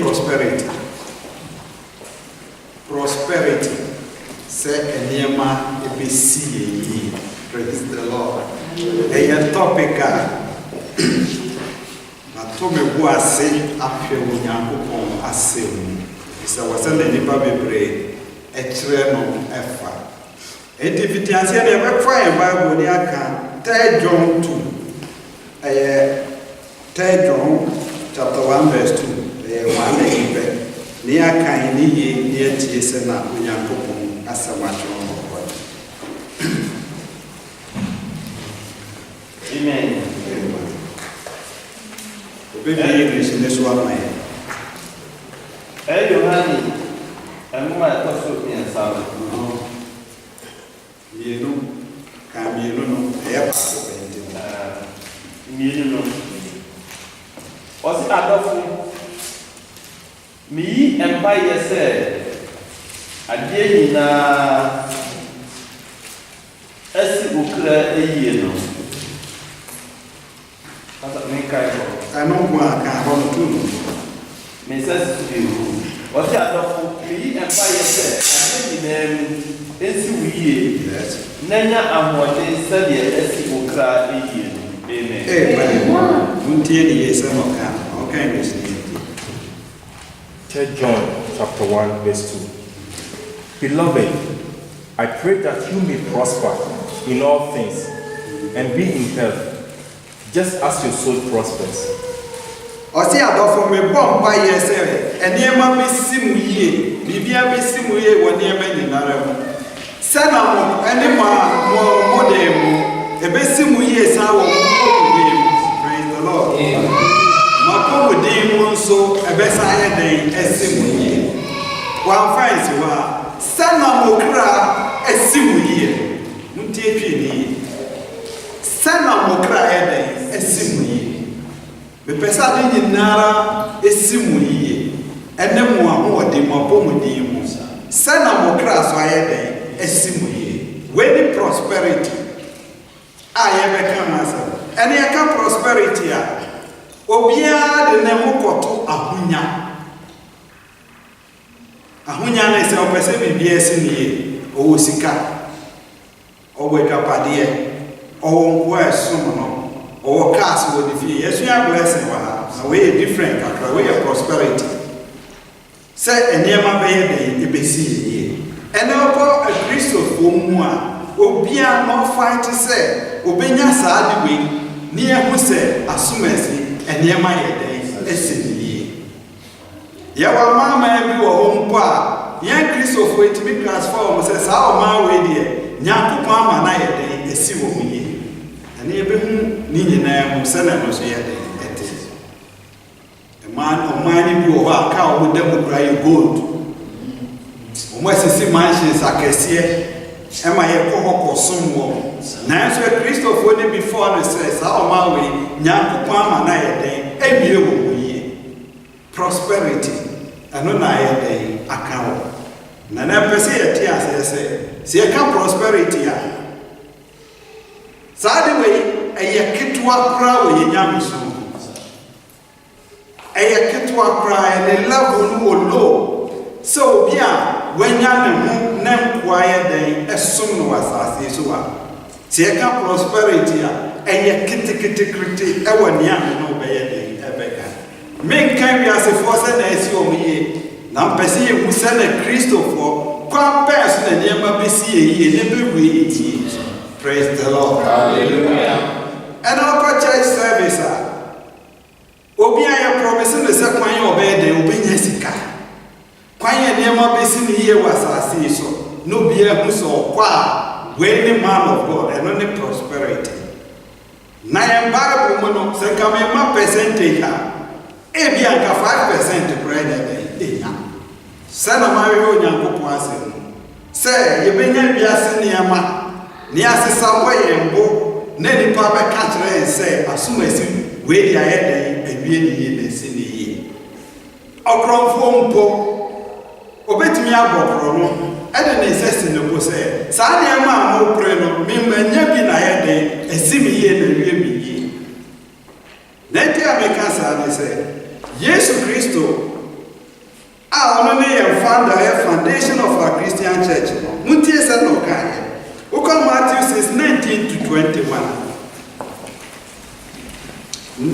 Prosperity. Prosperity. Say Enema EBC. Praise the Lord. A topic. Natome Boase, Afewu Nyankopon Asem. So was a nipa bebre, a treno efa. Edifitiansi na ebekwa Bible ni aka 3 John 2. 3 John chapter 1 verse 2. One ibe. Ni aka ni ye ni etie se na Nyankopon asamacho. Amen. Baby English in this one man. Hey, Yohani, I'm going to talk to you and Sam. You know, can you know, you know. What's it about? Me and by yourself, I did not as you clear a year. I know one can hold to Mrs. What's that of me and by yourself? I didn't yes. Nanya and what they study as you will cry a year. Amen. Okay, 3 John chapter 1 verse 2. Beloved, I pray that you may prosper in all things and be in health, just as your soul prospers. Osi adofo me bomb by yourself, and Yama be simuye, Bibia be simuye, when Yama Ninara. Sana anima more modem, a besimuye saw. Praise the Lord. Mapo demon so a beside day, a simuye. One finds you are Sana Mokra, a simuye, Muntini. Sana Mokra, a simuye. The person in Nara is simuye, and then one de Mapomudim. Sana Mokra, so I had a simuye. When the prosperity, I ever come myself, and I can prosperity. Obia the Nemokoto Ahunya. Ahunya is a person in BS or Sika, or wake up at the end, or where someone. Or cast will defeat. Yes, we are blessing one. A way different, a way of prosperity. Say a near my baby, you be see. And now a Christo for moi, Obia not fight to say, Obenya Sadi near who said, Assumesi, and near my day, a city. Yawa mamma and you a home pa, young Christo for it to be transformed, says, our my way dear, Nyaku Pama and I a day, a civil year. And even Nina Musana was here. A man of mine who are cow with them cry gold. Almost see mansions I can see. Am I a cohort or someone? Now, Christopher wouldn't before the says, how my way, Nyaku Pam and I a day, a beautiful year. Prosperity, and no I a day, account. Nana per se a tear say, see a come prosperity. Sadly, a kitwa cry with Yamisu. A kitwa cry and a love will low. So, yeah, when Yamu name quiet day, as soon was as is one. Take up prosperity, a kitty critic, a 1 year no bay a beggar. Men can be as a force and as you me. Nampesi who send a Christopher, quite person and Yama BC in every way. Praise the Lord. Hallelujah. And our church service, Obia promising the second obey the Obenyasika. Quite never be seen here was I see so. No beer who saw qua, when the man of God and only prosperity. Nine Bible woman say come in my percentage. Ebianka 5% bread a day. Sana Mario Yanko say, you been near ma. Niasi somewhere and go, Nelly Papa catch and say, as soon as you wait your head and be in the city. Or from phone po, obey me about Rono, and then insist in the post. Sanya ma mo preno, me when you be na head and see me here and be. Let your make us say, Jesus Christo. Only a founder, a foundation of our Christian church. Muntie said no kind. Oka Matthew says 19 to 21.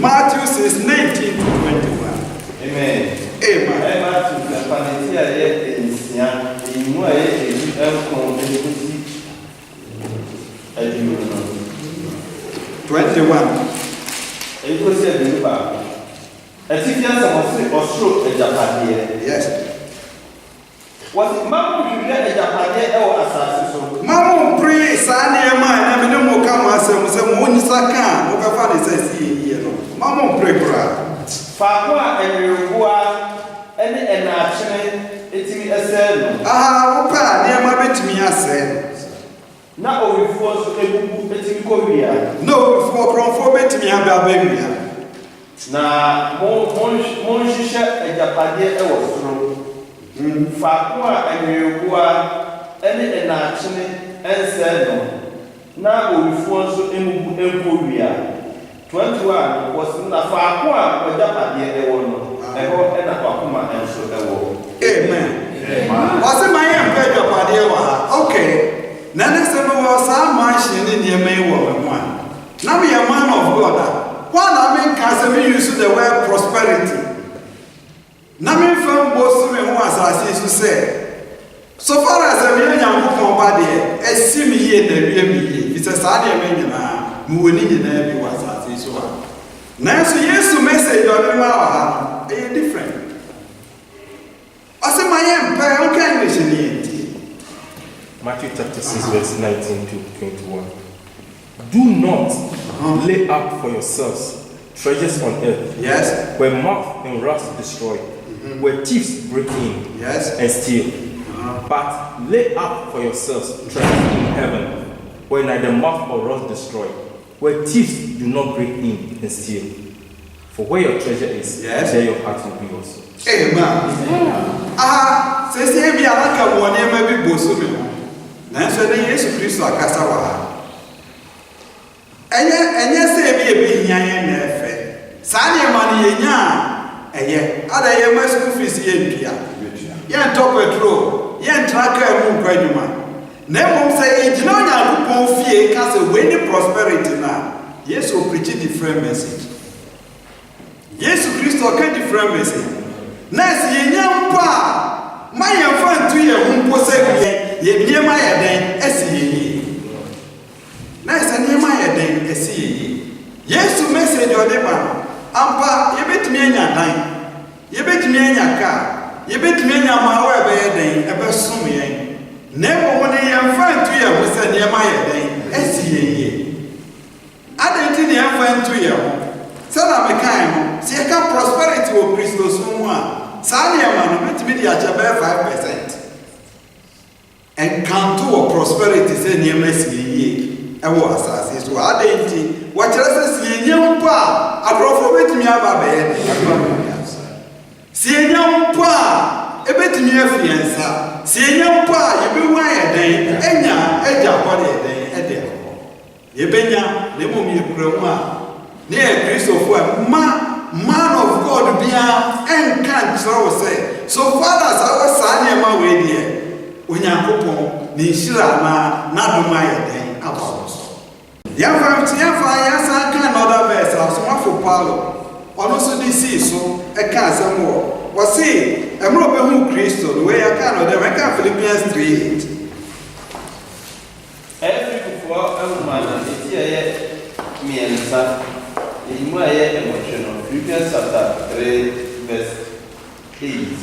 Matthew says 19 to 21. Amen. Amen. Matthew, the Panatia is young, in way, you 21. It was a new bar. A citizen was stroke a Japan. Yes. Was it Mamma you get a Japan or assassin? Mamma, pray, Sanya, my name, no more come as some one Saka, Mokafani says here. Mamma, pray, Faqua and Uruguay, and actually, it's me a cell. Opa, near my bit me, I said. Now we force a Korea. No, for me, I'm baby. Na mon shisha e japade e wo soro fa ko a enwegua ene na achene ense no na owifu nso emubu empowia 21 was na fa ko a japade e wo no e ho e na kwakoma enso e wo. Amen. Was my employer japade wa okay na next no was a mansion ni ne mai wo me na be a man of God. One I mean can use the word prosperity. Nami from both me who as to say. So far as a million young body, a sim here the baby. It's a sad man, moving in every was as is one. Now, so yes, to message on the they are different. I say my empire, okay, mission. Matthew chapter 6, verse 19 to 21. Do not lay up for yourselves treasures on earth, yes, where moth and rust destroy, where thieves break in, yes, and steal. But lay up for yourselves treasures in heaven, where neither moth or rust destroy, where thieves do not break in and steal. For where your treasure is, yes, there your heart will be also. Amen. Says here be alaka one may be bosom. Nanso na Yesu Kristo akasa wa. Enye say be hia yen na efe. Saa ne ma ne yenya eye. Ada ye ma school fees ye ntua. Ye top petrol, ye traka mu kwadwuma. Na mom say e gina Onyankopon fie ka say we ni prosperity na. Yesu preach different message. Yesu Kristo ka different message. Na si yenya mpa ma ye fa ntu ye hu mpo say ye niema ye den esi ye. Na esa niema ye den esi ye. Yesu message odeba ampa ye betimi anya dan. Ye betimi anya ka. Ye betimi anya ma wa be ye den ebe som ye. Na mo woni ye fa ntu ye hu say niema ye den esi ye. Adenti ne ye fa ntu ye hu. Sana me kan ho. Se ye ka prosperity o Kristo so mu a saa niema no betimi di acha be 5%. Encanto or prosperity say near mercy ye. I was as is what I did. What else is ye young pa? I brought for me about bed. See young pa, a bit near fianza. See young pa, you be wired day, enya, edja body day, edel. Ye benya, the mummy groma. Near Christopher, man of God be and can't so say. So fathers, I was signing my way there. Onyankopon ni shira na doma ye den abawo so ya san kan another verse so mafo Paulo ono so di si so e kan asem wo say emro be hu Kristo the way ya kan no dem kan Philippians 3:8 every before man iti ye miensa imu aye emotional Philippians chapter 3 verse 8.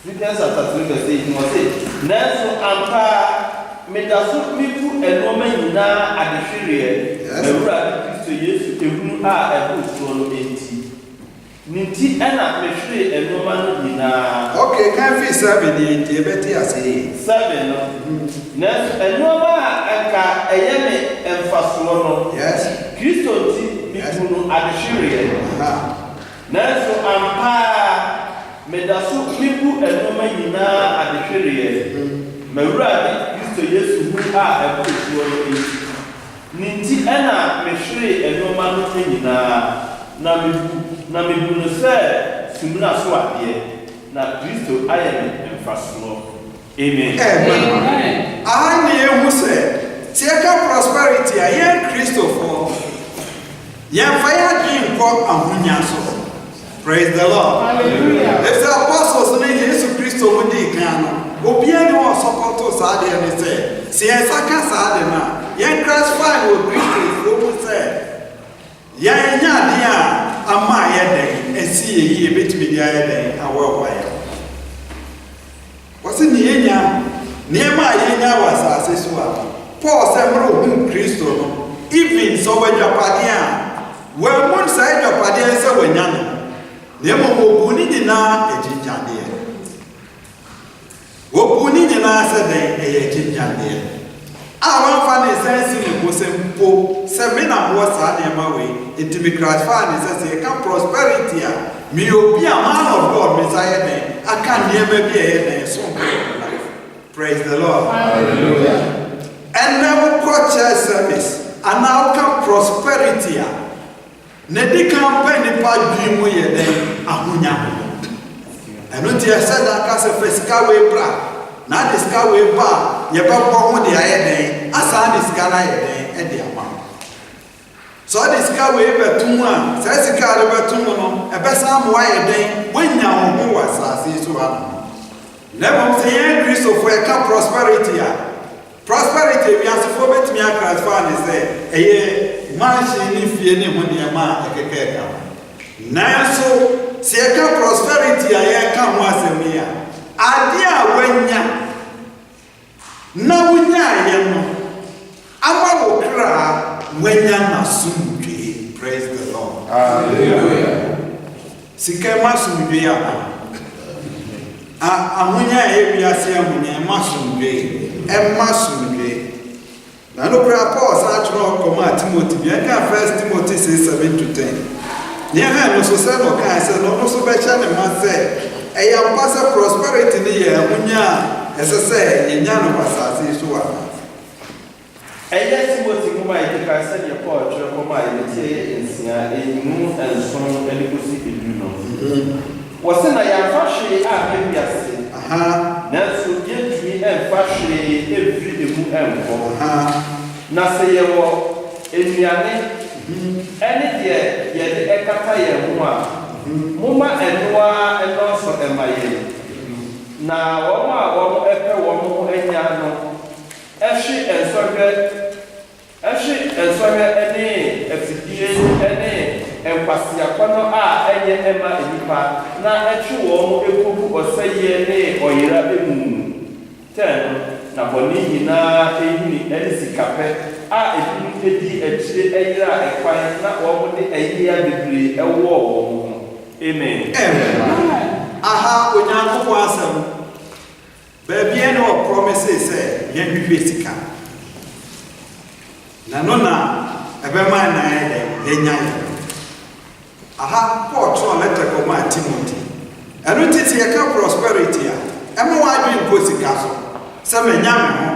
Philippians chapter 3 verse 8 mo say nanso ampa medaso mipu enoma nyina adehwere ewura Kristo Yesu ehunu a ebuso no enti ninti ena mehwere enoma no nyina. Okay, can fi 7 enti ebeti ase 7 no nanso enoma anka eyeme emfaso no yes Kristo ti mipu no adehwere nanso ampa medaso mipu enoma nyina adehwere mewura Kristo Yesu hu a ebuso no enti Ninti ena mehwere enoma no nyina na mebu no sɛ sumuna so ade na Kristo ayɛ me mfasoɔ. Amen. Amen. Ahani ehu sɛ tieka prosperity a yɛn Kristo for yɛn fa yɛn nkɔ ahonya so. Praise the Lord. Hallelujah. If the apostles ne Jesus Kristo mu di kan no obia ne wɔ sɔkɔtɔ saa de ne sɛ sɛ yɛn saka saa de na yɛn classify wɔ Kristo fo mu sɛ yɛn nya de a ama yɛ den esi yɛ betumi di ayɛ den awɔ yɛ. Wɔsi ne yɛnya nneɛma a yɛnya wɔ asase so a Paul sɛ mmerɛ ohun Kristo no even sɛ wɔadwapade a wɔamu saa adwapadeɛ sɛ wɔanya no nemo obu ni nyinaa ejinjadeɛ obu ni nyinaa sɛ dɛn ɛyɛ ejinjadeɛ a wɔmfa ne sense ne ko sɛ mpo sɛ me na mo saa nneɛma wei nti me gratify ne sɛ sɛ ka prosperity a me obi a man of God me sa yɛ dɛn aka nneɛma bi ɛyɛ dɛn so life. Praise the Lord. Hallelujah. And now church service and now come prosperity a ne di kan pɛ nipa dwi mu yɛ dɛn ahonya ɛno nti ɛsɛ da ka sɛ fɛ sika wei bra na de sika wei ba yɛbɛbɔ ho de ayɛ dɛn asaa de sika no ayɛ dɛn ɛde ama sɛ ɔde sika wei bɛtom a sɛ sika de bɛtom no ɛbɛsan mo ayɛ dɛn woanya wo ho wɔ asase so ha na mmom sɛ yɛn Kristofo ɛka prosperity a prosperity wiasefoɔ bɛtumi akrafa ne sɛ ɛyɛ mansion ni fie ne ho nneɛma a ɛkeka ɛka nanso sɛ yɛka prosperity a yɛka ho asɛm yi a ade a wanya na wonya ayɛ no ama wo kra wanya n'asomdwee. Praise the Lord. Hallelujah. Sika ma asomdwee ahonya a ɛyɛ wiase ahonya ɛma asomdwee ɛma asomdwee. Na no kra Paul sa atwerɛ kɔma Timothy bi ɛka 1 Timothy 6:7-10. Ne ha no so sɛ no ka sɛ no so bɛkyɛ ne ma sɛ ɛyɛ ampa sɛ prosperity ne yɛ ahonya a ɛsɛ sɛ yɛnya no wasase so wa. Ɛyɛ Timothy mu ma yɛ ka sɛ deɛ Paul atwerɛ kɔma yɛ tie nsia ɛnyimu nson ɛne kosi edu no. Wɔsɛ na yɛafa hwee a ɛbi ase. Nanso yɛntumi ɛmfa hwee ɛfiri emu ɛnkɔ. Na sɛ yɛwɔ nnuane ɛne deɛ yɛde ɛkata yɛn ho a moma ɛnoa ɛnɔɔso ɛma yɛn. Na wɔn a wɔn ɛpɛ wɔn ho anya no ɛhwe nsɔhwɛ ɛne afidie ɛne nkwasiakɔnɔ a ɛnyɛ ɛma nipa na ɛtwe wɔn ekogu ɔsɛyɛ ne ɔyera emu tɛn na bɔne nyinaa ehini ɛne sikapɛ a ebinom edi akyire ɛyera ɛkwan na wɔn de ɛyea bebree ɛwɔ wɔn ho. Amen. Aha onyankopɔn asɛm baabi ɛne wɔ promises sɛ yɛnhwehwɛ sika na no na ɛbɛma na yɛnya yɛ. Aha Paul twerɛ letter kɔma Timothy ɛno titi yɛka prosperity a ɛma wadwe mpo sika so sɛ manya me ho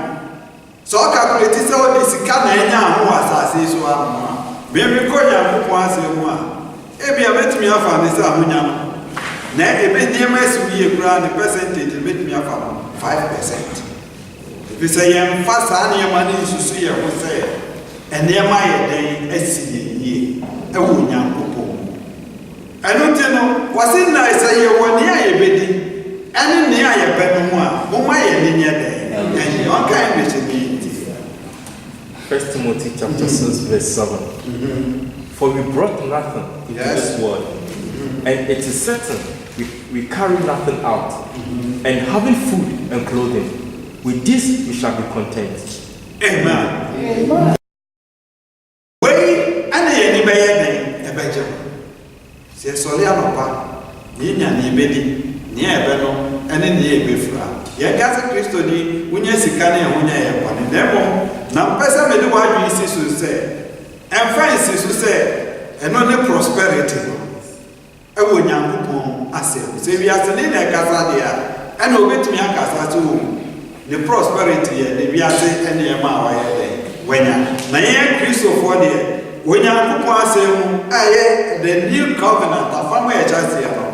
sɛ ɔkakuleti sɛ ɔde sika na ɛnya ho wɔ asase so ano a bɛmi kɔ nyankopɔn asɛm mu a ebia bɛtumi afa ne sɛ ahonya no na ebe nneɛma asi wie koraa ne percentage bɛtumi afa no 5%. Ebi sɛ yɛmfa saa nneɛma ne nsusu yɛ ho sɛ nneɛma yɛ dɛn asi yɛ yie ɛwɔ nyankopɔn. Ɛno nti no wɔsi na sɛ yɛwɔ nea yɛbɛdi ɛne nea yɛbɛ no ho a moma yɛ ne nyɛ dɛn ɛnyɛ ɔnkan ne hyɛ ne nti. 1 Timothy chapter 6:7. For we brought nothing into this world, and it is certain we carry nothing out, and having food and clothing, with this we shall be content. Amen. Wei ana yɛ ni bɛyɛ dɛn ɛbɛgye sɛ sɔre anɔpa ne nya ne bɛdi ne ɛbɛ no ɛne ne ɛbɛfura yɛ gase Kristo ni wonya sika ne ɛho nya yɛ bɔne na ɛbɔ na mpɛ sɛ mede wadwe si so sɛ ɛmfa nsi so sɛ ɛno ne prosperity no ɛwɔ nyankopɔn asɛm sɛ wiase ne na ɛkasa deɛ a ɛna obɛtumi akasa so wɔ ne prosperity yɛ ne wiase ɛne ɛma a wɔyɛ dɛn wanya na yɛn Kristofoɔ deɛ Onyankopɔn asɛm mu ayɛ the new covenant afam yɛ kyerɛ no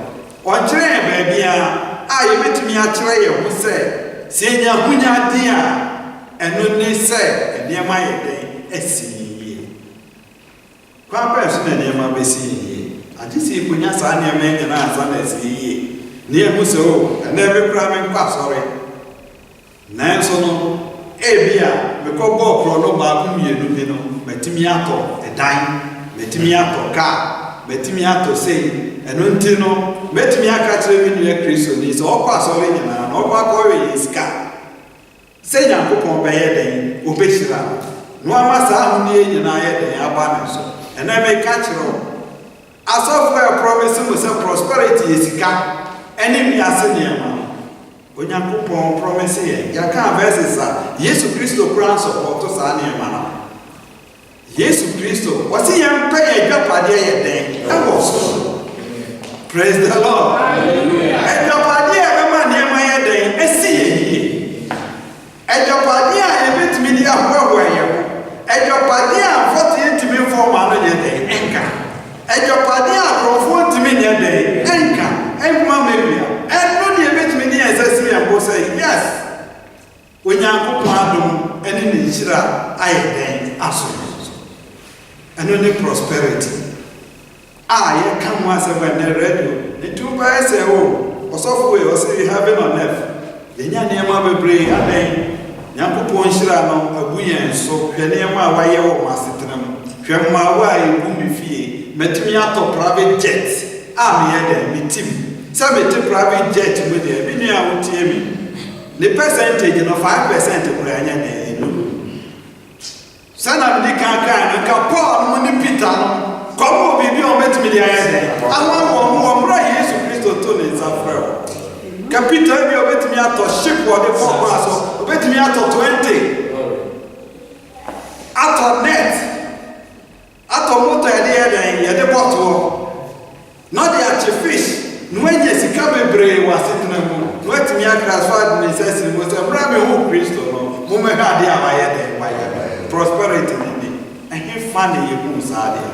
ɔkyerɛ yɛn baabi a yɛbɛtumi akyerɛ yɛn ho sɛ yɛnya ahonyade a ɛno ne sɛ nneɛma yɛ den asi yie kwan pɛɛ so na nneɛma bɛsi yie agye sɛ yɛkɔnya saa nneɛma yi nyinaa ansa na asi yie ne yɛhu sɛ ɛnɛ mekora menkɔ asɔre nanso no ebi a mekɔbɔɔ korɔ no baako mmienu bi no matumi atɔ ɛdan matumi atɔ kaa matumi atɔ sei ɛno nti no matumi aka kyerɛ me nua Kristoni sɛ ɔkɔ asɔre nyinaa na ɔkɔ akɔwɛ yɛ sika sɛ Nyankopɔn bɛyɛ den ɔbɛhyira no ama saa ahodeɛ nyinaa yɛ den aba ne so ɛnɛ meka kyerɛ asɔfo a promise mo sɛ prosperity yɛ sika ɛne wiase nneɛma Onyankopɔn promise yɛ yɛka verses a Yesu Kristo kura nsɔpɔtɔ saa nneɛma no Yesu Kristo wɔsi yɛn mpɛ yɛ dwapadeɛ yɛ den ɛwɔ so praise the Lord ɛdwapadeɛ a ɛbɛma nneɛma yɛ den ɛsi yɛ yie ɛdwapadeɛ a yɛbɛtumi de ahoahoa yɛ ho ɛdwapadeɛ a afɔteɛ ntumi mfɔm ano yɛ den ɛnka ɛdwapadeɛ a akorɔfoɔ ntumi nyɛ den ɛnka ɛnma mawia ɛno deɛ yɛbɛtumi de yɛn sɛ si yɛn bo sɛ yes Onyankopɔn adom ɛne ne nhyira ayɛ den aso ɛno ne prosperity yɛka ho asɛm ɛnɛ radio nti wobɛyɛ sɛ ɔsɔfo yi ɔsɛ heaven on earth yɛnya nneɛma bebree adɛn Nyankopɔn nhyira no agu yɛn so hwɛ nneɛma a wayɛ wɔ mo asetena mu hwɛ mmaawa a yɛgu me fie matumi atɔ private jet meyɛ dɛn metim sɛ mete private jet mu deɛ bi nua a wotie me ne percentage no 5% koraa nyɛ dɛn sɛ na mede kankan no nka Paul no ne Peter no kɔmɔ biribi a ɔbɛtumi de ayɛ dɛn wɔ mmerɛ Yesu Kristo to ne nsa frɛ wo ka Peter bi a ɔbɛtumi atɔ ship wɔde fɔkɔa so ɔbɛtumi atɔ 20 atɔ net atɔ moto yɛde yɛ dɛn yɛde bɔtoɔ na ɔde akye fish na wanya sika bebree wɔ asetena mu na watumi akrasfo ade ne nsa si mu sɛ mmerɛ me ho Kristo no mommɛhwɛ adeɛ a wayɛ dɛn wayɛ prosperity ne ni ɛhe fa ne yɛhu saa deɛ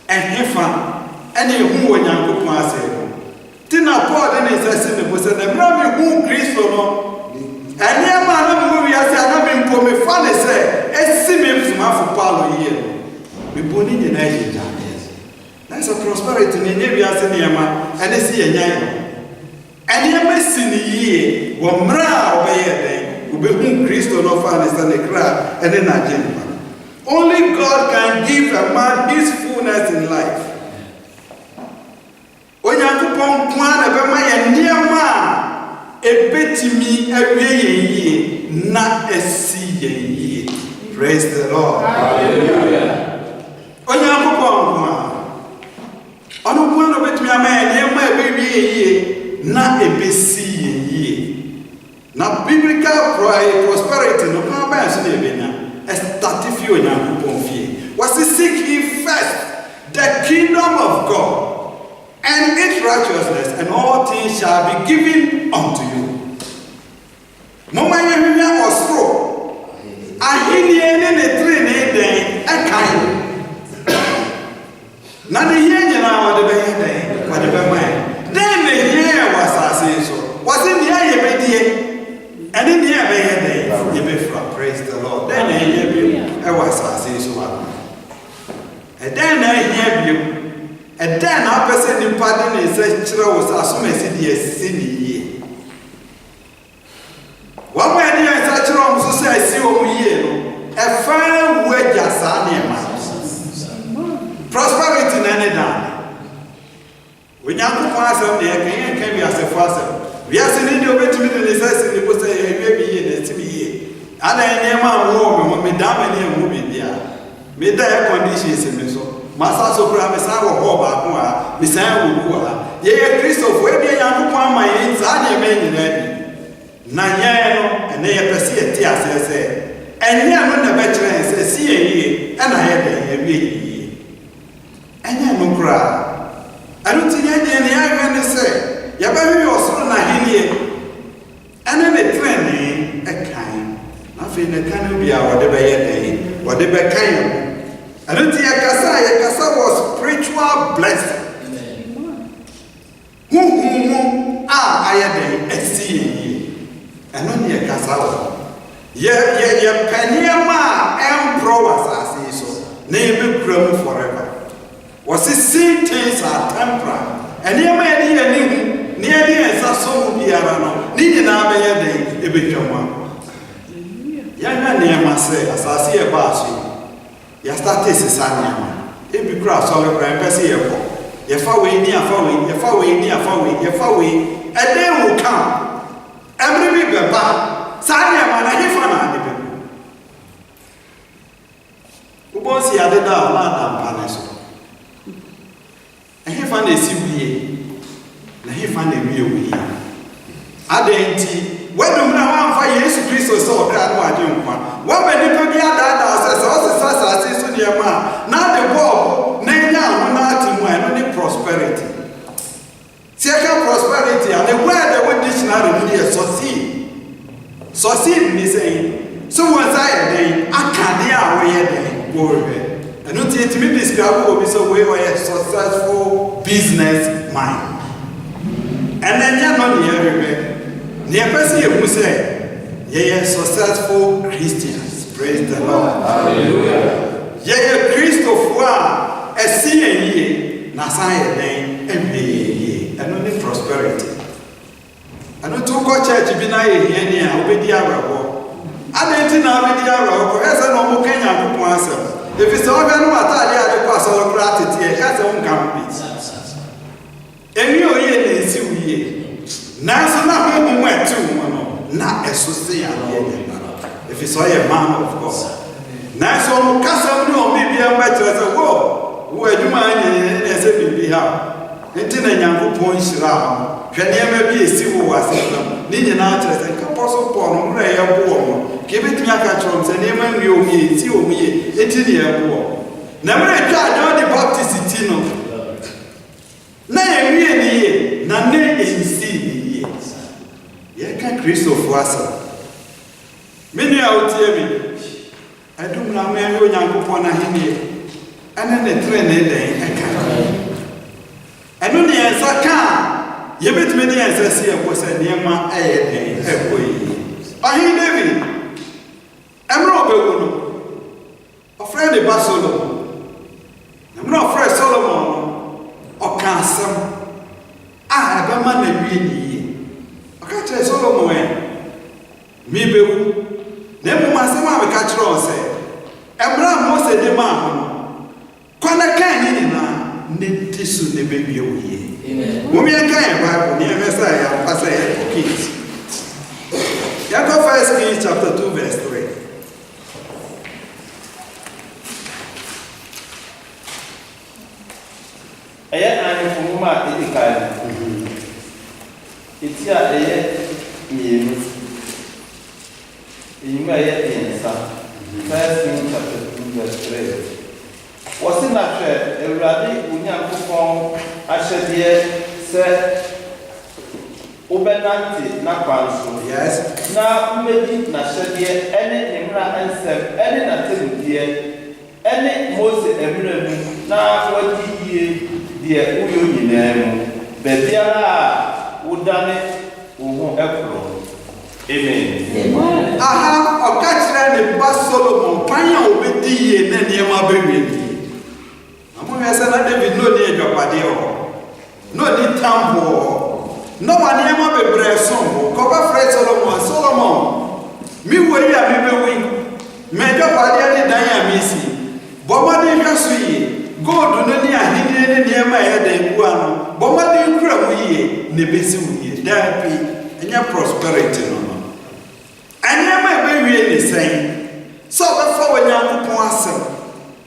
ɛhe fa ɛne yɛhu wɔ Nyankopɔn asɛm mu ti na Paul de ne nsa si ne bo sɛ na mmerɛ mehu Kristo no ɛnneɛma a na mewɔ wiase a na mempo mefa ne sɛ ɛsi me msomafo Paulo yie no mebo ne nyinaa yɛ gyadeɛ na sɛ prosperity ne nyɛ wiase nneɛma ɛne si yɛnya yɛ ɛnneɛma si ne yie wɔ mmerɛ a ɔbɛyɛ dɛn wobɛhu Kristo no fa ne sɛ ne kra ɛne n'agye mpa only God can give a man his fullness in life Onyankopɔn nko ara na bɛma yɛ nneɛma a ɛbɛtumi awie yɛn yie na asi yɛn yie praise the Lord hallelujah Onyankopɔn nko ara ɔno nko ara na ɔbɛtumi ama yɛ nneɛma a ɛbɛwie yɛn yie na ɛbɛsi yɛn yie na biblical prosperity no kwan bɛn so na ɛbɛnya ɛstarte fie Onyankopɔn fie wɔse seek ye first the kingdom of God and its righteousness, and all things shall be given unto you. Mama yehwehwɛ ɔsoro ahenni ne ne tiri ne den ɛkan na ne yɛ nyinaa wɔde bɛyɛ den wɔde bɛma yɛ den ne yɛ wɔ asase yi so wɔse nea yɛbɛdie ɛne nea yɛbɛyɛ den yɛbɛfira praise the Lord den na yɛ bio ɛwɔ asase yi so wa ɛden na yɛ bio ɛdan na apɛ sɛ nipa de ne nsa kyerɛ wo sɛ asomasi deɛ ɛsisi ne yie wɔn a yɛde yɛn nsa kyerɛ wɔn so sɛ ɛsi wɔn yie no ɛfa wu agya saa nneɛma prosperity na ne dan Onyankopɔn asɛm deɛ ɛka yɛn ka wiasefo asɛm wiase ne deɛ obɛtumi de ne nsa si ne bo sɛ ɛwie bi yie na ɛtumi yie adan nneɛma a wɔwɔ me ho meda me ne ɛho biribiara meda air condition si me so masa so kura me san wɔ hɔ baako a me san wɔ ku a yɛyɛ Kristofo ebi Nyankopɔn ama yɛn saa nneɛma nyinaa bi na yɛn no ɛnɛ yɛpɛ sɛ yɛte asɛ sɛ ɛnyɛ no na bɛkyerɛ yɛn sɛ si yɛn yie ɛna yɛde yɛwie yie ɛnyɛ no kura ɛno ti yɛn deɛ ne yɛahwɛ ne sɛ yɛbɛhwɛ ɔsoro n'ahennie ɛne ne trenee ɛkan na afei ne ka no bi a wɔde bɛyɛ And then Yakasa was spiritual blessing. Who I had a seeing and only a Yakasa. Yeah, Panyama and Prowas as so. Name grown forever. Was it seen things are temporal? And near me, near the Sasso Biarano, needing our day, a bit of one. Yanga near Marseille, as I see a bashi. Yasta is Sanya. If you cross all the grand Pessi, if I wait near Fowie, if I wait near Fowie, if I wait, a day will come. Every week, Papa, Sanya, man, I hear from who was the other down, not Panaso. And he found a CBA, and he found a real way. Adenti, when the man for Jesus Christ so crowd, I don't want. What when you put that says, also says, to the man. Now the Bob, now, not in only prosperity. Second prosperity, and the word the word dictionary media succeed me saying, so was I a day, I can't hear away. And not yet to me describe will be so way or a successful business mind. And then you're not near near person who say, ye successful Christians. Praise the Lord. Hallelujah. Ye Christopher, a seeing ye, Nasai name, and be ye, and only prosperity. And not to go church be nigh here, obey the Arab. I didn't know the Arab, as a normal Kenya to answer. If it's all going to matter, the pass all gratitude, has own company. And you see ye. National home went to not associate. If it's all a man of God. National Castle, no, maybe I'm better as a war. Where do mind as a baby have? Until a young point around. Can never be a civil was Ninian Arches and Caposo Pon, Ray of War. Give it to Yakatrons and even you me, see me, 18 year war. Never a child, the Baptist Tino. Nay, really, none in see years. Ye can Christopher was many out here. I don't know where you young upon a him and then the train a car. I don't know as a car. You bet me the answer here was a near my head. I hear David. I'm not a friend of Solomon. I'm not afraid Solomon or Cassam. I have a man really. I can't tell Solomon. Maybe never must have a catcher or say. I'm not most of the man. Quite a canyon, need this to the baby away. Women can't Bible near Messiah, I say, kids. Jacob 1 Kings chapter 2, verse 3. I am from Mama, it's here, you may answer. 1 Kings chapter 2, verse 3. Was in that a rabbi, Unyam Ashadia said, Obenanti, Nakwanso. Yes. Now, maybe Nashadia, any Imra and Sem, any Natin dear, any Moses Eminem, now what ye, dear Uyu, Bebiara, Udane, Uhu Epro. Amen. Aha, or catch the Bas Solomon, Panya obedi, and then Yama baby. I said, David, no need your body, no need tambo, no one ever be brave song, cover Fred Solomon, me way, I may win, made your body any diamisi, Bomadi Casui, go to the near near my head and guano, Bomadi Crawi, Nebisi, there be, and your prosperity. And you may be really saying, so before young person,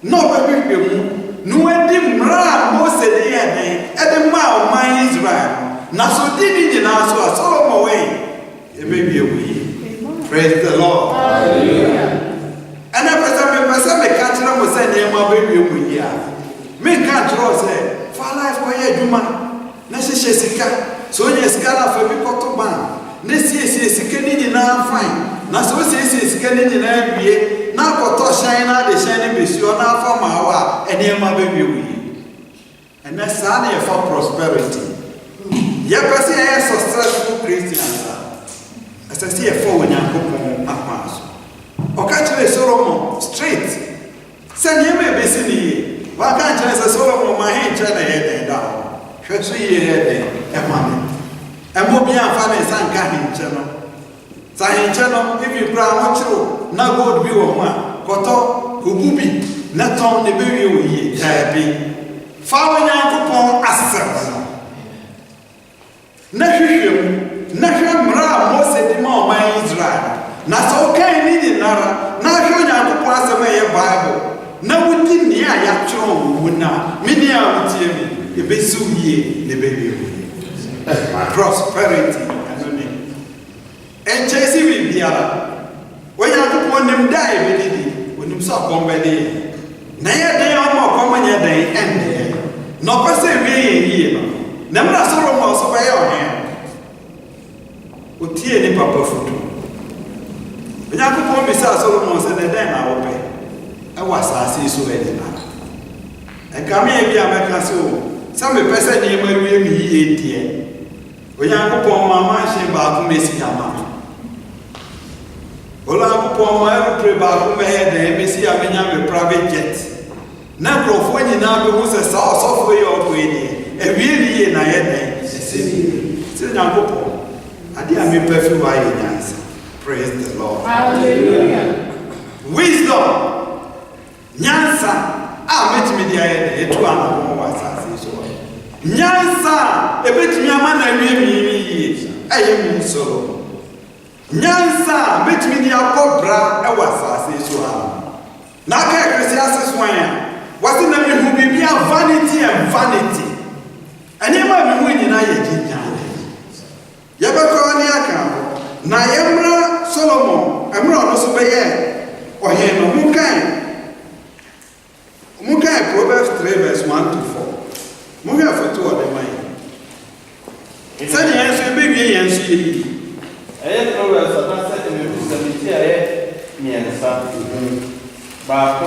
no baby. No edim mra Mose de yede edem ma man Israel na so didi na so Solomon way e be be we. Praise the Lord. Hallelujah. And I person me catch na mo say na ma be be we ya me catch ro say for life ko ye djuma na hyehyɛ sika so ye sika na fa bi kɔto ban na sie sika ni na fine na so sisi sika ni nyina wie na akoto hyan na de hyan ni besio na afa mawa enema bewie wi ena sa na for prosperity ya pese ya successful Christians asasi ya for Onyankopɔn akwanso okachire Solomon straight sɛ nneɛma ebesi ni wa ka kyerɛ sɛ Solomon ma he kyerɛ na yɛ den da ho hwɛ so yɛ den ɛma me ɛmo bi afa ne sanka he kyerɛ no sa he kyerɛ no ibi bra ho kyerɛ na gold bi wɔ ho a kɔtɔ kogu bi na tɔn ne bewie wɔ yie daabi fa Onyankopɔn asɛm no na hwehwɛ mu na hwɛ mmara a Mose de ma ɔman Israel na sɛ ɔkan ne nyinara na hwɛ Onyankopɔn asɛm a ɛyɛ Bible na wodi ne a yɛatwerɛ wɔ mu na mene a wotie me ɛbɛsi wo yie ne bɛwie wo yie prosperity ɛno ne ɛnkyɛ si biribiara Onyankopɔn nim da a ɛbɛdidi ɔnim sɛ ɔkɔm bɛde yɛ na yɛ den ɔma ɔkɔm nyɛ den ɛndeɛ na ɔpɛ sɛ ɛwie yɛ yie no na mmra Solomon so bɛyɛ ɔhene otie ne papa foto Onyankopɔn bisa Solomon sɛ ne den na wɔpɛ ɛwɔ asase so ɛde na ɛkame bi a mɛka sɛ o sɛ mepɛ sɛ nneɛma wie mi yie deɛ Onyankopɔn ma manhyɛ baako mesi ama Onyankopɔn ma ɛrepre baako mɛyɛ den mesi a menya me private jet na nkurɔfoɔ nyinaa bɛhu sɛ saa ɔsɔfoɔ yi ɔkɔ yi deɛ ɛwie ne yie na yɛ den ɛsɛ ni sɛ Onyankopɔn ade a mepɛ fi hɔ ayɛ nyansa. Praise the Lord. Hallelujah. Wisdom nyansa a metimi dia ye etu ana wɔ asase so nyansa ebetimi ama na wie mi yie ɛyɛ mi so nyansa metimi dia kɔbra ɛwɔ asase so ha na ka Ecclesiastes 1 a wɔse na mi hu bibia vanity and vanity ɛnema mi hu nyina yɛ gyinyane yɛbɛkɔ ne aka na yɛmra Solomon ɛmra ɔno so bɛyɛ ɔhene no Mukai Proverbs 3 verse 1 to 4. Mukai foto of the mind. Said the answer baby and she. Proverbs about 7 years. Back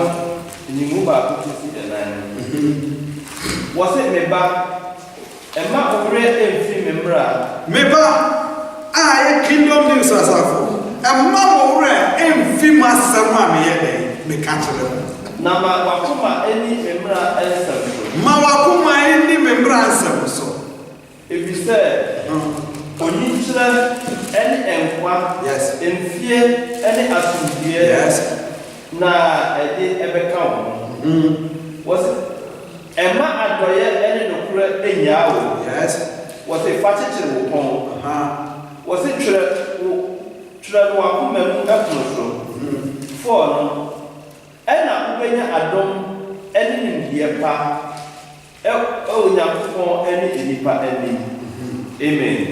you move back to see the nine. Was it me back? A map of red and free member. Meba, I kingdom news as a fool. A map of red and female someone here, me catch them. Na wakuma any membra answer. Ma wakuma any membra answer so. If you say, Onichla any enkwa, yes, in fear any assumption, yes, na I did ever come. Was it Emma Adoya any no credit in Yahoo? Yes, was a fatty upon. Was it True Wakuma Apple for ɛna wobɛnya adom ɛne nimdeɛ pa Onyankopɔn ɛne nipa ɛne amen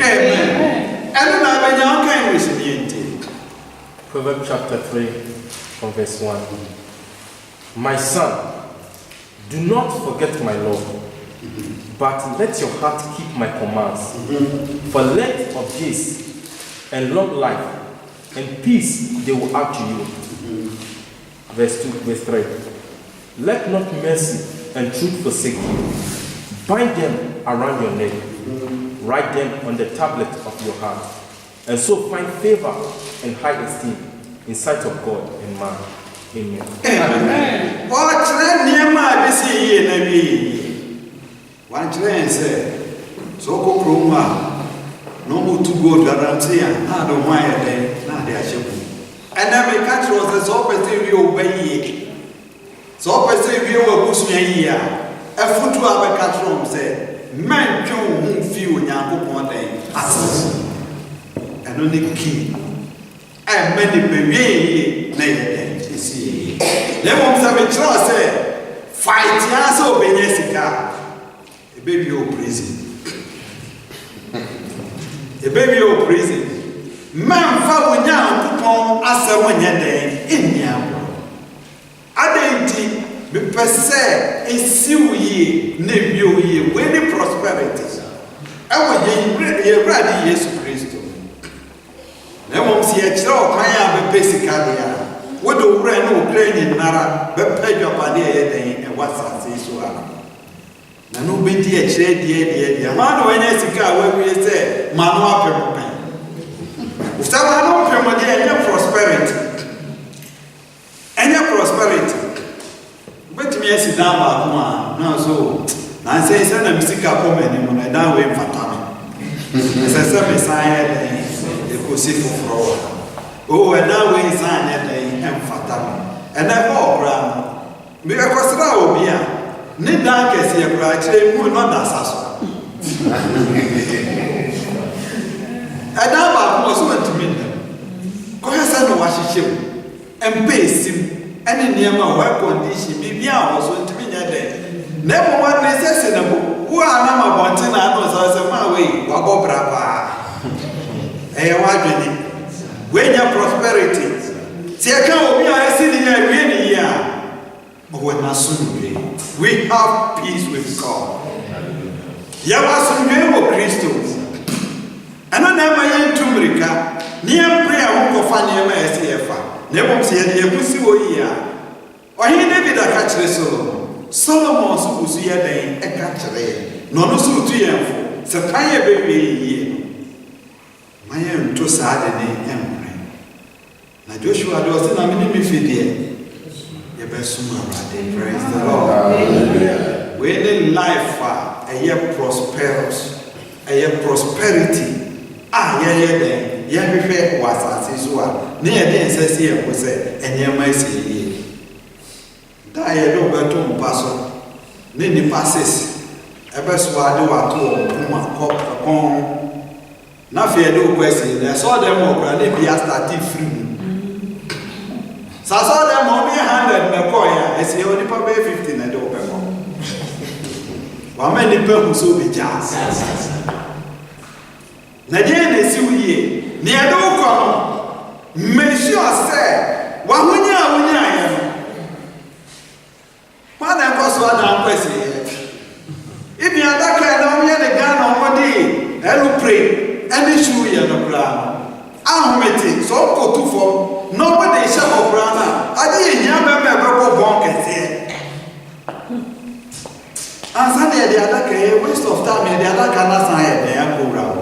ɛno na abɛnya ɔkan resiliente. Proverbs chapter 3 from verse 1. My son, do not forget my law, but let your heart keep my commands. For length of days and long life and peace they will add to you. Verse 2, verse 3. Let not mercy and truth forsake you. Bind them around your neck. Write them on the tablet of your heart. And so find favor and high esteem in sight of God and man. Amen. Amen. What Nema is here? One train said, so go Roma. No more to go to Ramsia. I don't mind it. Now they are shipping. And then we catch was the opposite view obey. So opposite view of Busmia. A foot to have a catch room said, Man, you feel Yankopon day. And only key. And many baby, nay, see. They won't have a trust, say, fight ya so Benyesica. A baby of prison. A baby of prison. Man fa Onyankopɔn asɛm nyɛ den ennia wo adenti bepɛ sɛ esi wo yie na wie wo yie we ne prosperity ɛwɔ yɛwurade Yesu Kristo na mom si e kire okwan a be pesika dia wo do wura na Ukraine nara be pedwapade ye den e wasase so a na no be di e kire die ma no anya sika a wawie se ma no apemopen usaba no pemode anya prosperity but me asi down ba kuma na so na say na misika komani mo na dan we mfata me say me sign e ko si foforo o e dan we sign e dan mfata me e na ko bra me e ko sra obi a ne dan kesi e bra kire mu no da saso e dan ba ko so ntimi ko hesa no wa hihye embesim any near my work condition, maybe I was going to be there. Never one necessary. Who are not wanting? I know as my way. Wabo brava. Hey, what when your prosperity. See, I can't be a sitting here really here. But when I soon be, we have peace with God. Yawasun Gemo Christos. And I never yet to America. Near prayer, won't go find your SCFA. Never said the Abusi here. Or he David a catcher Solomon so was here then a catcher. No, so to you, Sapphire baby. My own too sad and now Joshua does not mean me feed ye. Your best summer, praise the Lord. When in life, a year prosperous, a year prosperity. Yeah. Yahweh was as is one. Near the ancestor was a near my city. Die over to Paso. Nini passes. A best word do at home, upon. Nothing do question. I saw them over and they be a starting free. So I saw them on me 100 Macoya. I see only probably 15 and over. How many people so be jazz? Nadia is you. Near no come, Monsieur said, what when you are what I was one question. If you are that kind of me, the gun on one day, I will pray, and issue you the ground. I'll meet it, so go to form. Nobody shall go ground. I didn't remember bonk and say. And Sunday, the other waste of time, and the other cannot sign there go round.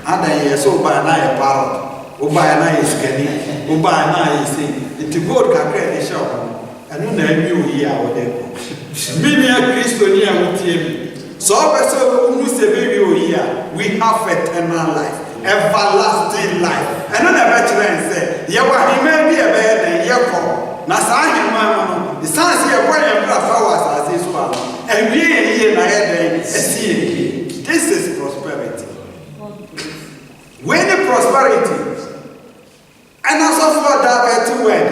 And I so by night parrot, or by a night scanning, or by a night saying, it's a good cacre show. And you know here or there. Many a Christian here with him. So, who say baby here, we have eternal life, everlasting life. And another veteran said, yeah, well, he may be a bed and Yako. Nasai, the sons here, one and flowers as this one. And we here, this is prosperity. When the prosperity, and also for that better word,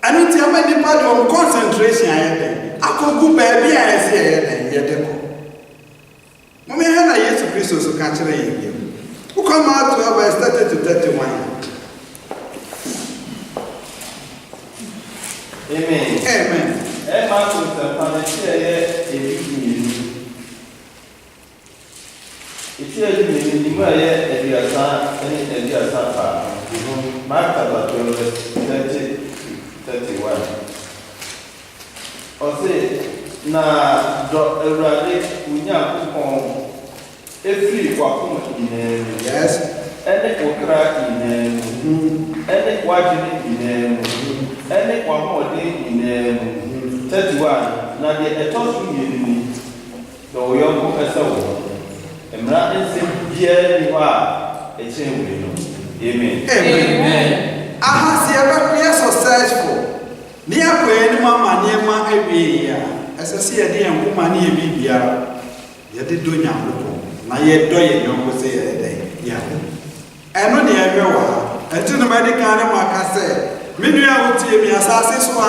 and it's a many part of concentration. I could go baby, I say, yet. When we had a yes to Christos who can't you, who come out to have started to 31. Amen. Amen. If you are in the way, and you are Mark about 31. Or say, now, Rade, we now every walk in yes, and it will crack in and it watching in and it one more day in 31. Now, the total you though young professor. Emra say dear you are a chain. Amen. Amen. I see a successful. Near when mamma near my area, as I see a dear woman near Bibia, yet they do young. My yet doy young say a day. Yeah. And only a girl, and to the medical mark said, maybe I would tell me as I say so.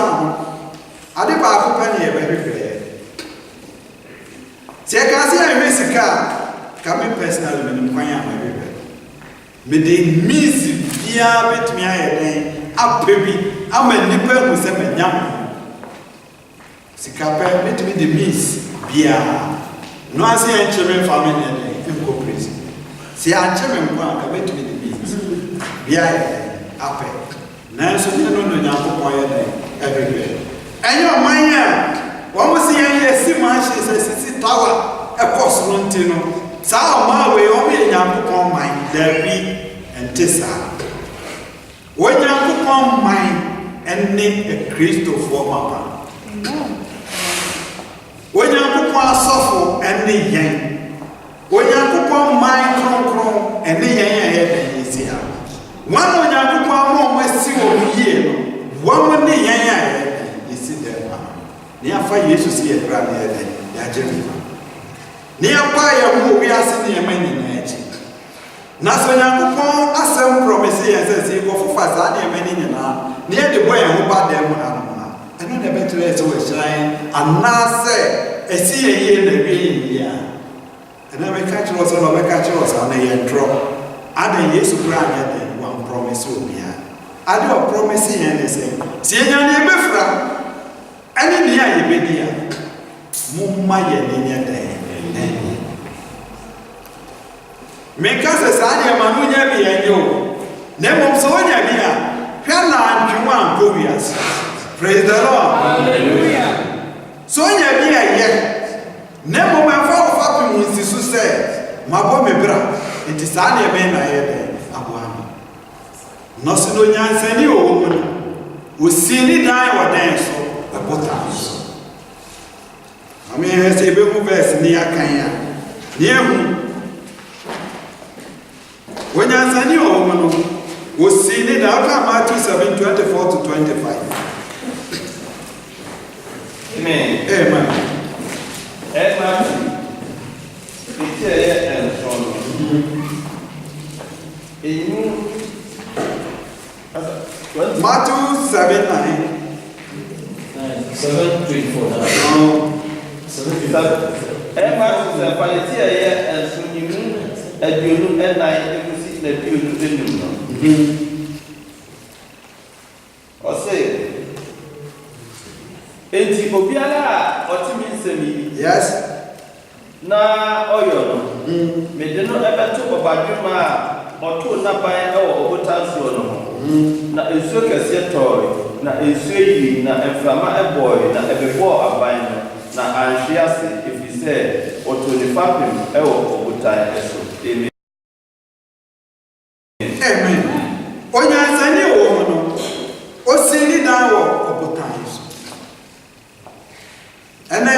I did back up any very fair. See, I can see a risk car. Coming personally, I'm going to be the miss via bet me a baby. I'm a nipper who said, Sicapa, let me the miss via no, I see a children family and go prison. See, I tell him, I went to be the miss bia apɛ nanso ne no Nyankopɔn yɛ den everywhere ɛnyɛ ɔman a wɔn si yɛn si mansion sɛ sisi tower ɛkɔ soro nti no saa ɔman wei wɔn yɛ Nyankopɔn man daabi ɛnte saa wɔn Nyankopɔn man ɛne Kristofoɔ mapa wɔn Nyankopɔn asɔfo ɛne yɛn wɔn Nyankopɔn man kronkron ɛne yɛn a yɛ den yɛ si ha wɔn a Nyankopɔn ama wɔn asi wɔn yie no wɔn ne yɛn a yɛ si dɛm ha ne afa Yesu si yɛ kra ne yɛ den yɛagye ne fa ne yɛpa yɛn ho wiase ne yɛn ma nyinaa akyi na sɛ Nyankopɔn asɛm promise yɛn sɛ sɛ yɛkɔfofa saa ne yɛn ma ne nyinaa ne yɛde bɔ yɛn ho ba dɛm ha no ɛno na ɛbɛtwerɛ yɛ sɛ wɔhyerɛn anaasɛ ɛsi yɛn yie na ɛwie yɛn yie a ɛna bɛka kyerɛ sɛ na ɔbɛka kyerɛ sɛ na yɛntrɔ adan Yesu kora anyɛ den wɔn promise obiara ade ɔpromise yɛn ne sɛ sɛ yɛnya ne yɛbɛfira ɛne ne a yɛbɛdi a momma yɛn ne nyɛ den meka sɛ saa nneɛma no nya bi yɛnyɛ o na mmom sɛ wonya bi a hwɛ naantwe a nkɔ wiase. Praise the Lord. Hallelujah. So nya bi a yɛ na mmom ɛmfa wo fapem wo nsi so sɛ mabɔ me bra nti saa nneɛma na yɛ dɛ aboa me nɔse no nyansani wɔ wɔ mu no osi ne dan wɔ dan so ɛbɔta so ame yɛ sɛ ɛbɛmu verse ne akan a ne ehu Wanyansani wɔ mu no wosi ne da aka Matthew 7:24 to 25. Amen. Amen. Matthew. It's here and so on. Matthew 7:9. 7:24. Matthew 7:24 and so you aduonu ɛnan ekusi na aduonu enum no. Ɔsɛ enti obiara a ɔtumi nsɛm yi. Yes. Na ɔyɔ no. Mede no ɛbɛto ɔbadwuma a ɔtoo n'aban ɛwɔ ɔbotansoɔ no ho. Na nsuo kɛseɛ tɔɔe na nsuo yi na mframa ɛbɔɔe na ɛbɛbɔɔ aban no na anhwe ase ɛfiri sɛ ɔtoo ne fapem ɛwɔ ɔbotan ɛso. Amen. Amen. Onyansani wɔ mu no osi ne dan wɔ ɔbotan so ɛnɛ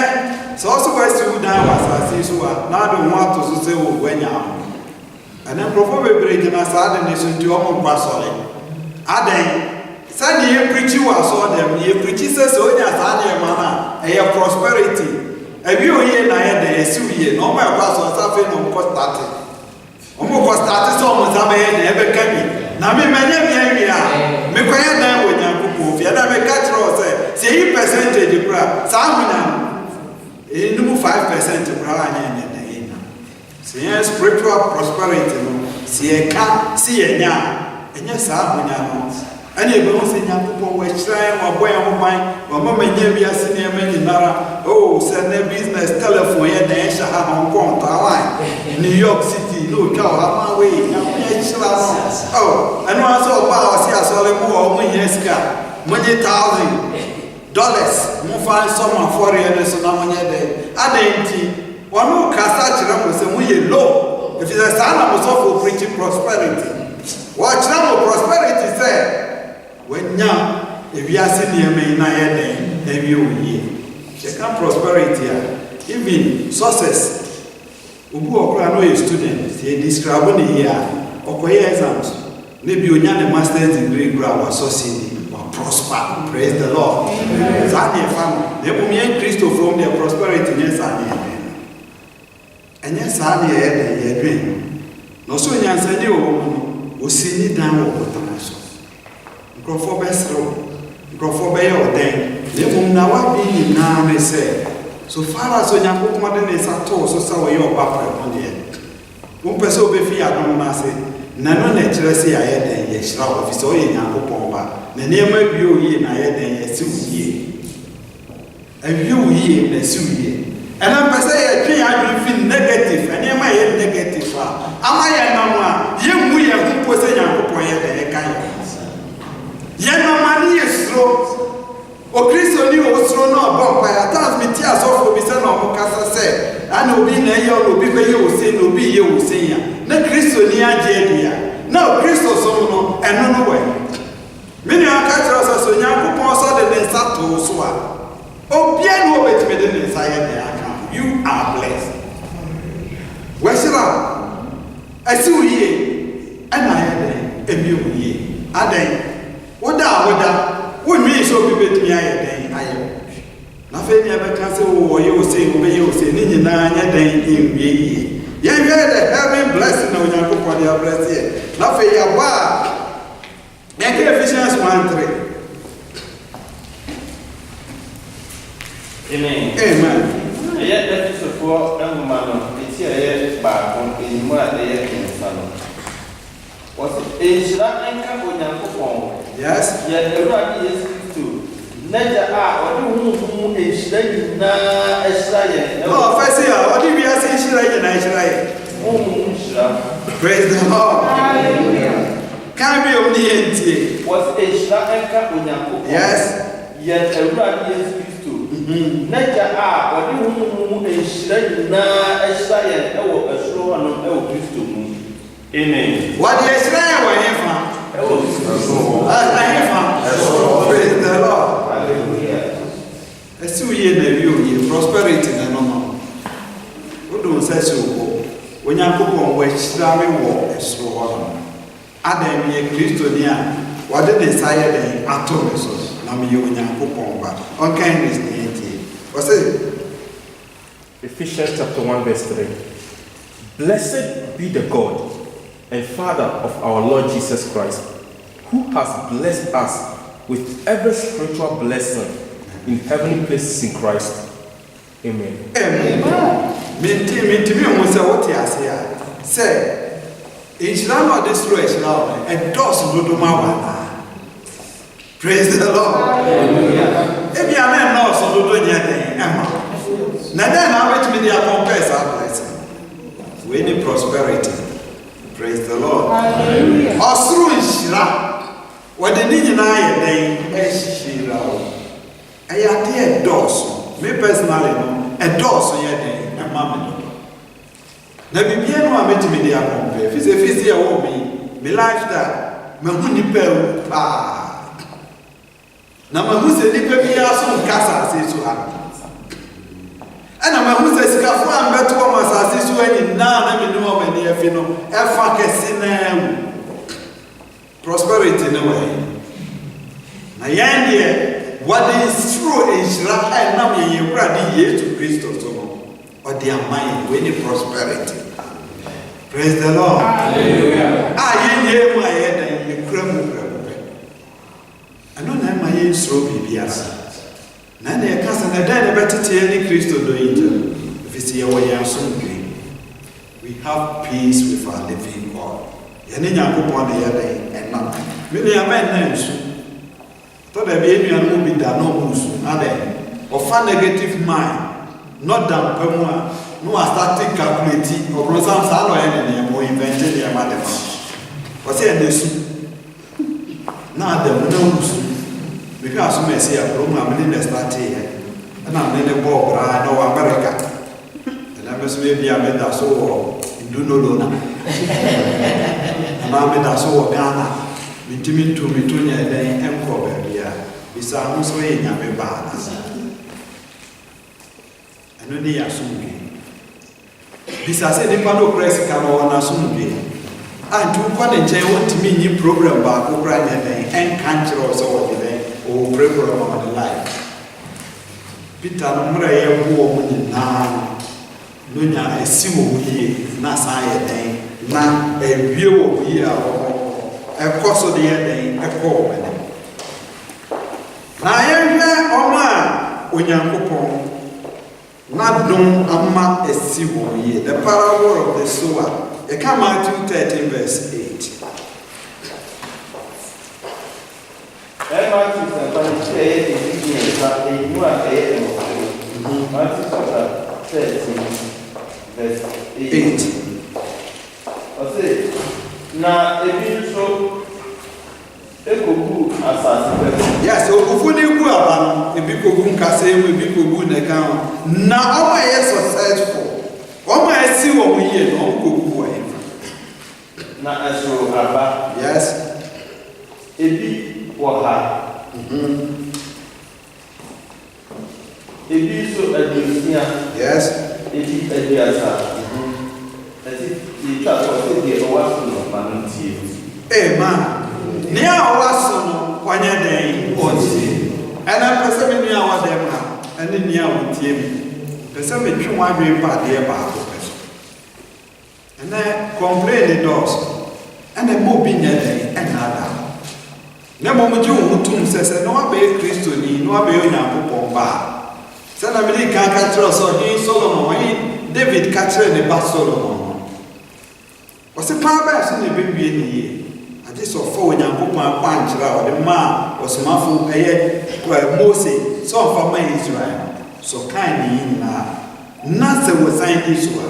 sɛ ɔso kwasi wo dan wɔ asase so a na ade ho ato so sɛ wɔ wanya ho ɛnɛ nkurɔfoɔ bebree gyina saa ade ne so nti ɔmo nkɔ asɔre adan sɛdeɛ yɛpirikyi wɔ asɔre dɛm yɛpirikyi sɛ sɛ onya saa nneɛma no a ɛyɛ prosperity ɛbi oyie na ayɛ dɛ ɛsi oyie na ɔmo ɛkɔ asɔre sɛ afei na ɔmo kɔ starte ɔmo kɔ starte sɛ ɔmo nsa bɛyɛ na ɛbɛka bi na me manya bi awie a mekɔyɛ dan wɔ Nyankopɔn fie na meka kyerɛ wɔ sɛ sɛ yi percentage kora saa ahonya no ɛnum 5% kora anyɛ nyɛ dan yi na sɛ yɛn spiritual prosperity no sɛ yɛka sɛ yɛnya a ɛnyɛ saa ahonya no ɛne ɛbɛhu sɛ Nyankopɔn wɔahyerɛn wɔabɔ yɛn ho ban wɔma manya wiase nneɛma nyinara sɛ ne business telephone yɛ dan hyɛ ha Hong Kong Taiwan New York City no otwa wɔ ha ma wei Nyankopɔn hyira no ɛno a sɛ ɔba a ɔse asɔre mu wɔ ɔmo nyɛ sika monye $1,000 mofa nsɔm afɔreɛ no so na monyɛ dɛ adɛn nti wɔno kasa kyerɛ mo sɛ moyɛ low ɛfiri sɛ saa na mosɔfo preach prosperity wɔkyerɛ mo prosperity sɛ wanya ewiase nneɛma yi na yɛ dɛn ɛwie oyie yɛka prosperity a even success obi ɔkora no yɛ student sɛ describe ne yie a ɔkɔyɛ exams ne bi onya ne master's degree kora wɔ succeed wɔ prosper praise the Lord saa ne ɛfa no na ebom yɛn Christopher deɛ prosperity nyɛ saa ne yɛ ɛnyɛ saa ne yɛ dɛn yɛ dwen na ɔsɛ onyansani wɔ mu no osi ni dan wɔ botan so nkurɔfoɔ bɛserew nkurɔfoɔ bɛyɛ ɔdɛn na mmom na wabi nyinaa ne sɛ so far as Onyankopɔn de ne nsa too so sɛ wɔyɛ ɔba prɛko deɛ wompɛ sɛ wobɛfi adom no ase na no na ɛkyerɛ sɛ yɛayɛ dɛn yɛhyira wɔ fi sɛ ɔyɛ Nyankopɔn ba na nneɛma wie oyie na ayɛ dɛn yɛsi wo yie awie wo yie na ɛsi wo yie ɛna mpɛ sɛ yɛtwe yɛn adwene fi negative nneɛma yɛ negative a ama yɛ nam a yɛmmu yɛn ho mpo sɛ Nyankopɔn yɛ dɛ ɛka yɛ mama ne yɛ suro o Kristo ni o suro na ɔbɔ mpa ya tas mi ti asɔfo bi sɛ na ɔmo kasa sɛ ana obi na ɛyɛ ɔno obi bɛyɛ o se na obi yɛ o se ya na Kristo ni agye adi ya na o Kristo so no ɛno no wɛ me nua aka kyerɛ sɛ so Nyankopɔn sɔ de ne nsa to so a obia na obetumi de ne nsa yɛ de aka you are blessed wɔhyira ɛsi wo yie ɛna ayɛ dɛ ɛmi wo yie adɛn woda a woda wonwi sɛ obi betumi ayɛ dɛn ayɛ na afei ne ɛbɛka sɛ wɔyɛ wo sei wobɛyɛ wo sei ne nyinaa nyɛ dɛn ɛnwie yie yɛnhwɛ the heaven blessing na Onyankopɔn de abless yɛ na afei yɛbɔ a yɛka Ephesians 1:3 amen ɛyɛ Efesofoɔ nwoma no eti a ɛyɛ baako enyim a ɛyɛ kensa no wɔsɛ nhyira nka Onyankopɔn yes yɛ Awurade Yesu Kristo n'agya a ɔde honhom nhyira nyinaa ahyira yɛn fɛsi a ɔde wiase nhyira nyinaa ahyira yɛn honhom nhyira praise the Lord hallelujah kan bi omu ni yɛn tie wɔsɛ nhyira nka Onyankopɔn yes yɛ Awurade Yesu Kristo n'agya a ɔde honhom nhyira nyinaa ahyira yɛn ɛwɔ ɛsoro hɔ no ɛwɔ Kristo mu amen wɔde ahyira yɛn wɔ yɛn fa ɛwɔ Kristo mu yɛn fa praise the Lord hallelujah ɛsi wo yie na ewi oye prosperity na no no wodo nsa si wo Onyankopɔn wɔ ahyira me wɔ ɛsoro hɔ no adan mi yɛ Kristo ni a wɔde ne nsa yɛ dɛn ato me so na me yɛ Onyankopɔn ba ɔnkan ne yɛn tie wɔsɛ Ephesians chapter 1 verse 3. Blessed be the God and Father of our Lord Jesus Christ, who has blessed us with every spiritual blessing in heavenly places in Christ. Amen. Amen. Minti mo sɛ wote ase a sɛ nhyira na ɔde soro ahyira wo ɛdɔɔso dodo ma wa na praise the Lord ebi a na ɛnɔɔso dodo nyɛ den ɛma na dɛn na wobɛtumi de akɔmpɛɛ saa blessing wei ne prosperity praise the Lord ɔsoro nhyira wɔde ne nyinaa yɛ den ɛhyira wo ɛyɛ ade ɛdɔɔso me personally no ɛdɔɔso yɛ den ɛma me dodo na bibia no a mɛtumi de akɔmpɛɛ fisi ɛwɔ me lifestyle mahu nipa ewu paa na mahu sɛ nipa biara so nkasa ase so ha ɛna mahu sɛ sikafo a mbɛto wɔn asase so nyinaa na me ne wɔn ani afi no ɛfa kɛse na ewu prosperity ne wɔ yi na yɛn deɛ wɔde nsuro nhyira ɛnam yɛn Awurade Yesu Kristo so no ɔde ama yɛn wei ne prosperity praise the Lord hallelujah yɛn yɛ mu a yɛ dan yɛ kura mu pɛ ɛno na ɛma yɛn nsuro biribiara na ne yɛka sɛ na dan ne bɛtete yɛn ne Kristo do yi ntam ɛfiri yɛwɔ yɛn asomdwe we have peace with our living God yɛne Nyankopɔn ne yɛ dan ɛnam me ne yɛma ɛnna nsu tɔda bi enua no bi da na ɔmo nsu adɛn ɔfa negative mind not down pa mu a no a starting calculate ɔbro sam saa na ɔyɛ ne nneɛma ɔinvente nneɛma de ma ɔsɛ ɛna esu na adam na nsu mehwɛ asom ɛsɛ abro mu a mene na start yɛ ɛna mene ne bɔɔ braa na ɔwɔ America ɛna me so ebi a meda so wɔ ndunolo na ɛna meda so wɔ Ghana mitimi tu nyɛ dɛn ɛnkɔ baabi a bisa ho so yɛ nyame baa na ɛno ne yɛ asomdwe bisa sɛ nipa no kura sika no wɔ n'asomdwe a nti wokɔ ne nkyɛn wɔntumi nyi program baako kora nyɛ dɛn ɛnka nkyerɛ wo sɛ wɔde dɛn ɔwɔ program a wɔde live Peter no mmerɛ yɛbo wɔ mo nyinaa no nya asi wɔ wo yie na san yɛ dɛn na awie wɔ wo yie a ɛkɔ so de yɛ dɛn ɛkɔ wɔ m'anim na yɛhwɛ ɔmo a Onyankopɔn n'adom ama esi wɔ yie the parable of the sower ɛka Matthew 13 verse 8 Matthew chapter 13 verse 8 ɔsɛ na ebi nso Yes, Ofuni ku aba no, ebi kogu nkasa emu, ebi kogu neka ho. Na omo ye successful. Omo esi wo mo yie no omo kogu wo ye. Na eso aba. Yes. Ebi wo ha. Ebi so adusia. Yes. Ebi aduasa. Esi itwa ko se de owa so no manuntie. Amen. Ni a waso no kwanya den onti. Ana pese me ni a wadem na, ani ni a wontie mi. Pese me twe wadwe pa de ba ko pese. Ana complain dos. Ana mo bi nya den enada. Na mo mo ju mutum sese no abe Kristo ni, no abe Onyankopon ba. Se na me di kan ka tro so hi Solomon, hi David ka tro ne ba Solomon. Wose pa ba so ne bewie ni ye. Ade so fo Onyankopon akwa nkyira o de ma osomafo eye Mose so fa ma Israel so kan ni na se wo san di so a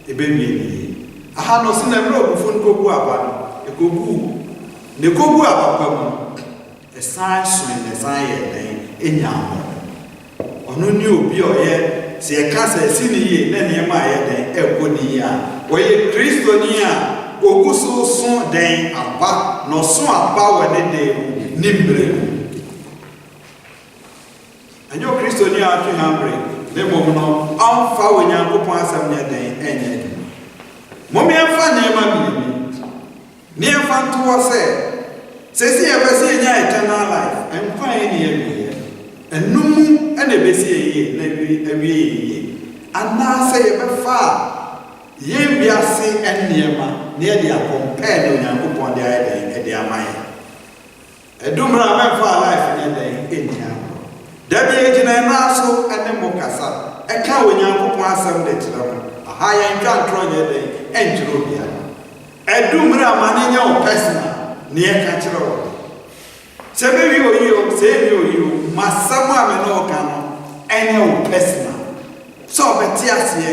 e be wie ni aha no se na mra obufu nkogu aba no e kogu ne kogu aba pa mu e san so ne san ye den enya ho ono ni obi o ye se e ka se si ni ye na ne ma ye den e ko ni ya wo ye Kristo ni a oguso so den aba no so aba wa ne de nimbre anyo Kristo ni a twe hambre ne mom no amfa wo Nyankopon asam ne den enye mom ye fa ne ma mi ne fa nto se se ye bese nya eternal life emfa ye ne ye enum ene bese ye na wi ana se ye befa ye biase enniema ne ye dia compare no Nyankopon dia ye dia amai edumra mefa life ne den enya dabi ejina na so ene mokasa eka wo Nyankopon asem de tira mo aha ye ntwa ntro ye den enjiro bia edumra mane nya o personal ne ye ka tira wo sebe wi oyi se wi oyi masama me no ka no ene o personal so beti ase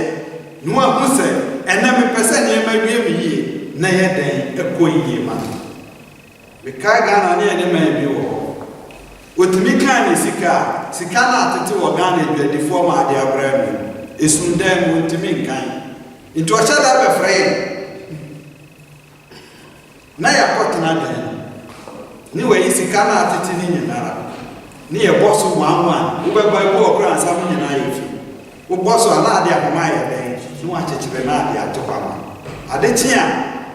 no ahuse ene me pese ne ma wie me yie na ye den ekoyie ma me ka ga na ne ene ma bi wo otumi kan ne sika na atete wo ga na dwadifo ma ade abra mi esundam wo otumi nkan into a shada be frey na ya kotena den ni we sika na atete ni nyinara ni ye boso wanwa wo be ba bo okra ansam nyina ye fi wo boso ala ade akoma ye den no achechebe na ade atokwa ma ade tia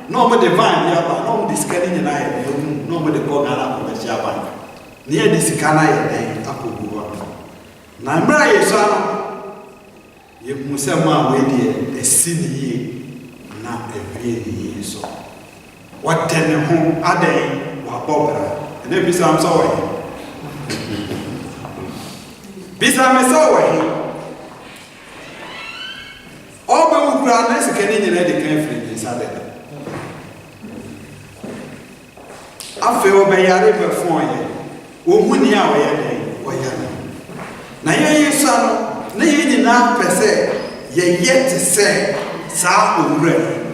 no mo de van ya ba no mo diskani nyina ye den no mo de ko na la ko chia ba ni ye disikana ye den akogu wa na mra ye so no ye musema we de esini ye na ewie ni so watene ho ade wa bobra ene bisa am so we bisa me so we oba ukura na sikani nyina de kan firi bisa de afi obeyare be fon ye ohuni a we ye den oya na ye yesu ano na ye nyina pese ye yet se sa owura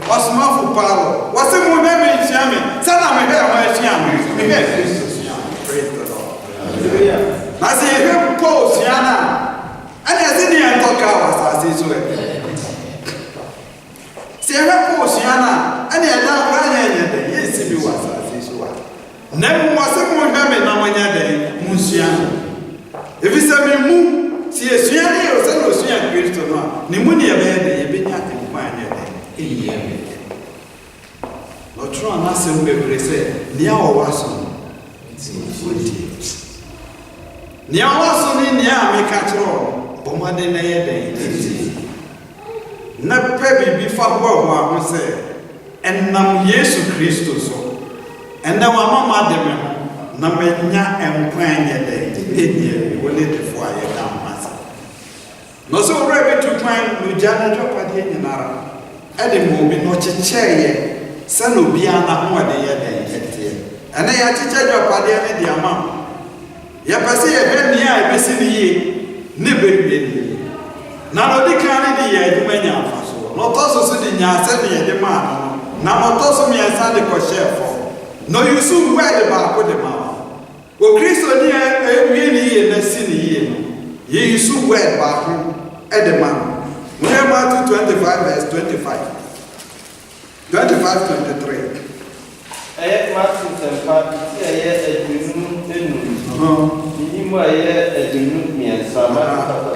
osmafo Paulo wase mu be me chiame sana me be ma chiame me be Kristo chiame praise the Lord hallelujah na se ye Paul chiana ani azini antoka wasase so se ye Paul chiana ani ada branya nye ye si bi wasase so wa na mu wase mu be me na manya den mu chiana efisa me mu si esuani o se no suan Kristo no ni mu ni e be de ye be nya tempa anya den eyiye me no tro na se mbebere se ni a o waso ni a waso ni a me ka tro o ma de na ye den na pe bi fa ho ho se enam Yesu Kristo so enda wa mama de me na menya empwa anya den eyiye wole de fo aye ka masa no so ready to plan no jana topade nyinara ede mo bi no checheye sano bia na ho ade ye den etie ene ya cheche topade ne dia ma ya pese ye be ni a besi ni ye ne be bi ni na no di kan ni di ye duma nya afaso no to so di nya se ni ye de ma na no to so mi asa de ko chefo no yusu we de ba ko de ma O Kristo ni ewie ni ye na si ni ye no. Ye isu word ba ho e de man. Matthew 25 verse 25. 25-23. Matthew 25 Matthew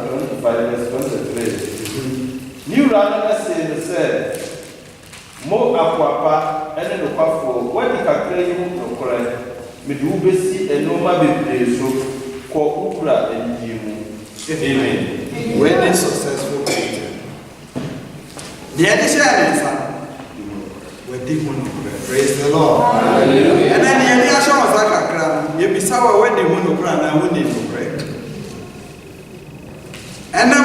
25 verse 23. New Rana said, Mo Aquapa and the Quafo, what the Cacray no correct, Medubesi and Noma Bible, so called Upra and you. Amen. When a successful Christian. The addition answer. We're deep on praise the Lord. Hallelujah. And then the addition was like a crown. You be sour when they want to crown and when they do correct. And